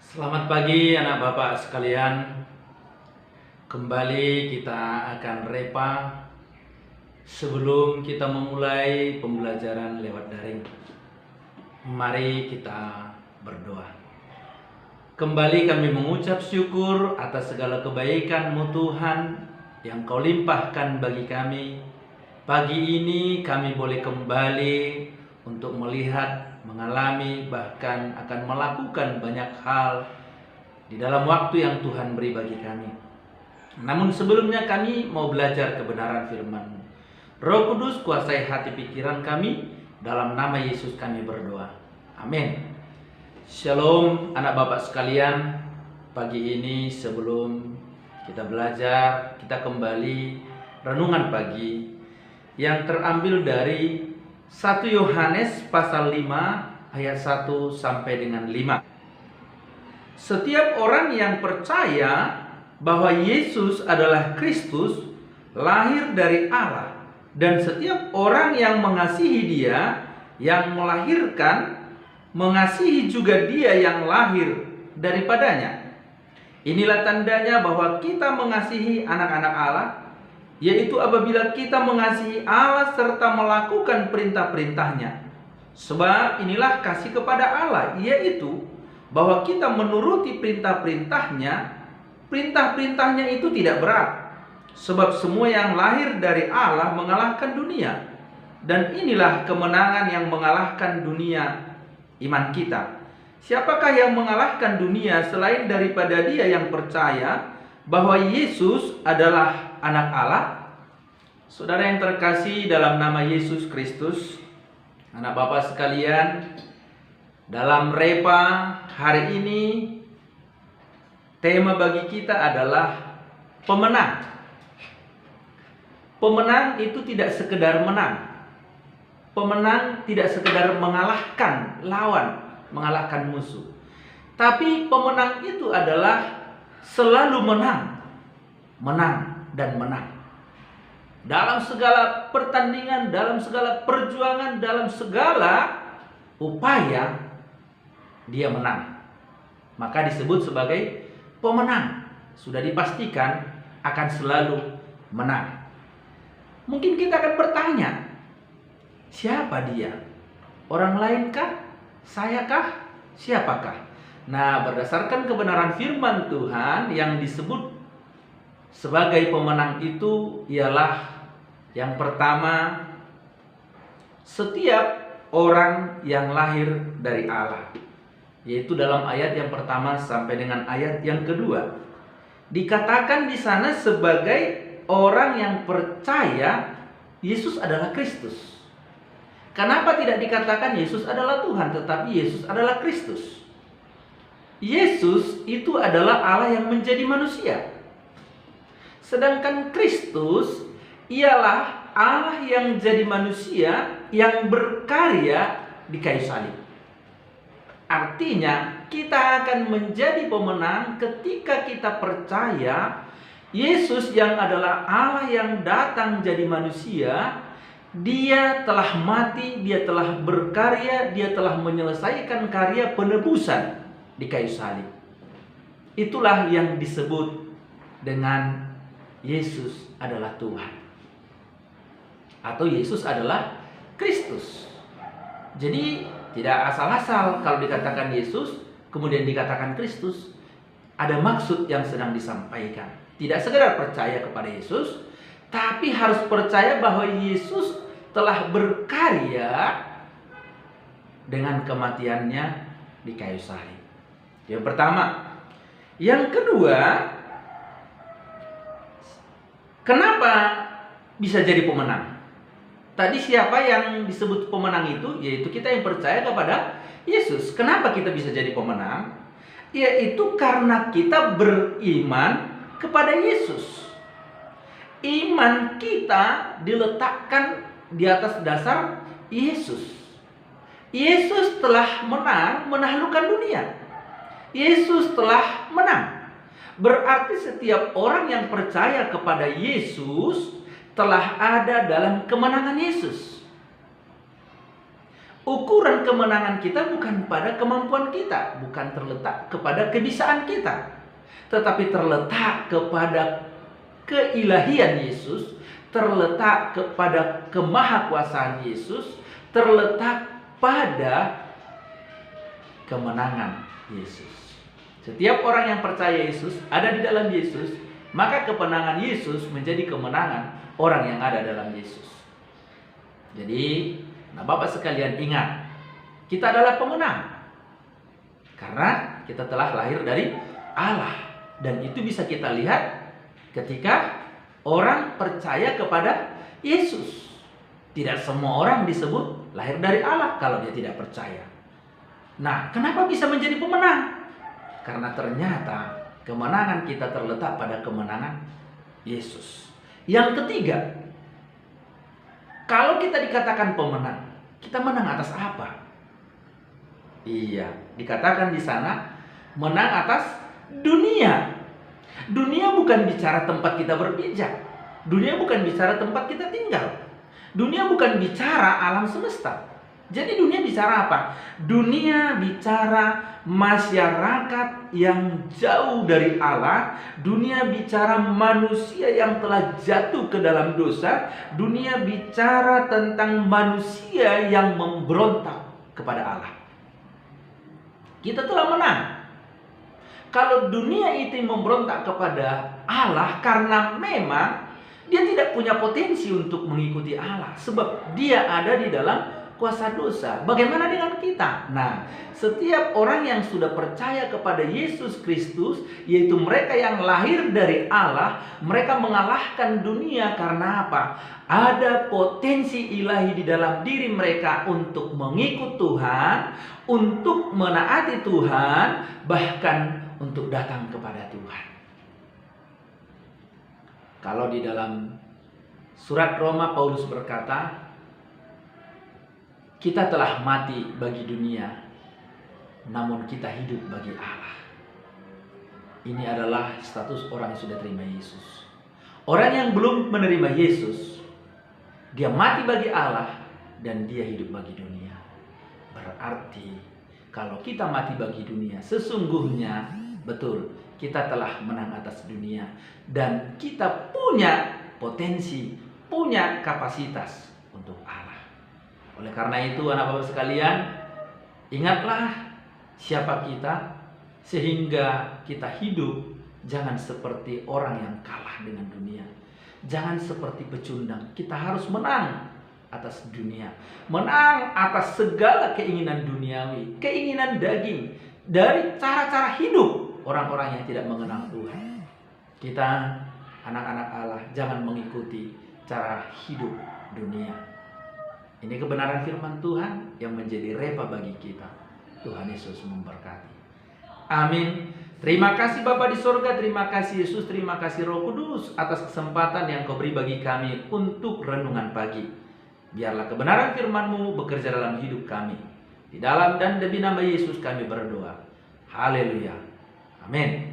Selamat pagi anak bapak sekalian. Kembali kita akan repa sebelum kita memulai pembelajaran lewat daring. Mari kita berdoa. Kembali kami mengucap syukur atas segala kebaikan-Mu Tuhan yang Kau limpahkan bagi kami. Pagi ini kami boleh kembali untuk melihat, mengalami, bahkan akan melakukan banyak hal di dalam waktu yang Tuhan beri bagi kami. Namun sebelumnya kami mau belajar kebenaran firman-Mu. Roh Kudus kuasai hati pikiran kami, dalam nama Yesus kami berdoa. Amin. Shalom anak bapak sekalian. Pagi ini sebelum kita belajar, kita kembali renungan pagi yang terambil dari 1 Yohanes pasal 5 ayat 1 sampai dengan 5. Setiap orang yang percaya bahwa Yesus adalah Kristus lahir dari Allah, dan setiap orang yang mengasihi Dia yang melahirkan, mengasihi juga Dia yang lahir daripadanya. Inilah tandanya bahwa kita mengasihi anak-anak Allah, yaitu apabila kita mengasihi Allah serta melakukan perintah-perintahnya. Sebab inilah kasih kepada Allah, yaitu bahwa kita menuruti perintah-perintahnya. Perintah-perintahnya itu tidak berat, sebab semua yang lahir dari Allah mengalahkan dunia. Dan inilah kemenangan yang mengalahkan dunia, iman kita. Siapakah yang mengalahkan dunia selain daripada dia yang percaya bahwa Yesus adalah anak Allah? Saudara yang terkasih dalam nama Yesus Kristus, anak bapak sekalian, dalam repa hari ini tema bagi kita adalah pemenang. Pemenang itu tidak sekedar menang. Pemenang tidak sekedar mengalahkan lawan, mengalahkan musuh. Tapi pemenang itu adalah selalu menang. Menang dan menang. Dalam segala pertandingan, dalam segala perjuangan, dalam segala upaya, dia menang. Maka disebut sebagai pemenang. Sudah dipastikan akan selalu menang. Mungkin kita akan bertanya, siapa dia? Orang lainkah? Sayakah? Siapakah? Nah, berdasarkan kebenaran firman Tuhan, yang disebut sebagai pemenang itu ialah yang pertama, setiap orang yang lahir dari Allah. Yaitu dalam ayat yang pertama sampai dengan ayat yang kedua. Dikatakan di sana sebagai orang yang percaya Yesus adalah Kristus. Kenapa tidak dikatakan Yesus adalah Tuhan, tetapi Yesus adalah Kristus? Yesus itu adalah Allah yang menjadi manusia. Sedangkan Kristus ialah Allah yang jadi manusia yang berkarya di kayu salib. Artinya kita akan menjadi pemenang ketika kita percaya Yesus yang adalah Allah yang datang jadi manusia. Dia telah mati, dia telah berkarya, dia telah menyelesaikan karya penebusan di kayu salib. Itulah yang disebut dengan Yesus adalah Tuhan, atau Yesus adalah Kristus. Jadi tidak asal-asal kalau dikatakan Yesus kemudian dikatakan Kristus. Ada maksud yang sedang disampaikan. Tidak sekedar percaya kepada Yesus, tapi harus percaya bahwa Yesus telah berkarya dengan kematiannya di kayu salib. Yang pertama. Yang kedua, kenapa bisa jadi pemenang? Tadi siapa yang disebut pemenang itu? Yaitu kita yang percaya kepada Yesus. Kenapa kita bisa jadi pemenang? Yaitu karena kita beriman kepada Yesus. Iman kita diletakkan di atas dasar Yesus. Yesus telah menang, menaklukkan dunia. Yesus telah menang. Berarti setiap orang yang percaya kepada Yesus telah ada dalam kemenangan Yesus. Ukuran kemenangan kita bukan pada kemampuan kita, bukan terletak kepada kebisaan kita, tetapi terletak kepada keilahian Yesus, terletak kepada kemahakuasaan Yesus, terletak pada kemenangan Yesus. Setiap orang yang percaya Yesus ada di dalam Yesus, maka kemenangan Yesus menjadi kemenangan orang yang ada dalam Yesus. Jadi, Bapak sekalian ingat, kita adalah pemenang karena kita telah lahir dari Allah, dan itu bisa kita lihat ketika orang percaya kepada Yesus. Tidak semua orang disebut lahir dari Allah kalau dia tidak percaya. Nah, kenapa bisa menjadi pemenang? Karena ternyata kemenangan kita terletak pada kemenangan Yesus. Yang ketiga, kalau kita dikatakan pemenang, kita menang atas apa? Iya, dikatakan di sana menang atas dunia. Dunia bukan bicara tempat kita berpijak. Dunia bukan bicara tempat kita tinggal. Dunia bukan bicara alam semesta. Jadi dunia bicara apa? Dunia bicara masyarakat yang jauh dari Allah. Dunia bicara manusia yang telah jatuh ke dalam dosa. Dunia bicara tentang manusia yang memberontak kepada Allah. Kita telah menang. Kalau dunia itu memberontak kepada Allah karena memang dia tidak punya potensi untuk mengikuti Allah, sebab dia ada di dalam kuasa dosa. Bagaimana dengan kita? Nah, setiap orang yang sudah percaya kepada Yesus Kristus, yaitu mereka yang lahir dari Allah, mereka mengalahkan dunia karena apa? Ada potensi ilahi di dalam diri mereka untuk mengikut Tuhan, untuk menaati Tuhan, bahkan untuk datang kepada Tuhan. Kalau di dalam surat Roma, Paulus berkata, kita telah mati bagi dunia, namun kita hidup bagi Allah. Ini adalah status orang yang sudah terima Yesus. Orang yang belum menerima Yesus, dia mati bagi Allah dan dia hidup bagi dunia. Berarti kalau kita mati bagi dunia, sesungguhnya betul kita telah menang atas dunia, dan kita punya potensi, punya kapasitas untuk Allah. Oleh karena itu, anak Bapak sekalian, ingatlah siapa kita, sehingga kita hidup jangan seperti orang yang kalah dengan dunia. Jangan seperti pecundang. Kita harus menang atas dunia, menang atas segala keinginan duniawi, keinginan daging, dari cara-cara hidup orang-orang yang tidak mengenal Tuhan. Kita, anak-anak Allah, jangan mengikuti cara hidup dunia. Ini kebenaran firman Tuhan yang menjadi rema bagi kita. Tuhan Yesus memberkati. Amin. Terima kasih Bapa di sorga, terima kasih Yesus, terima kasih Roh Kudus atas kesempatan yang Kau beri bagi kami untuk renungan pagi. Biarlah kebenaran firman-Mu bekerja dalam hidup kami. Di dalam dan demi nama Yesus kami berdoa. Haleluya. Amin.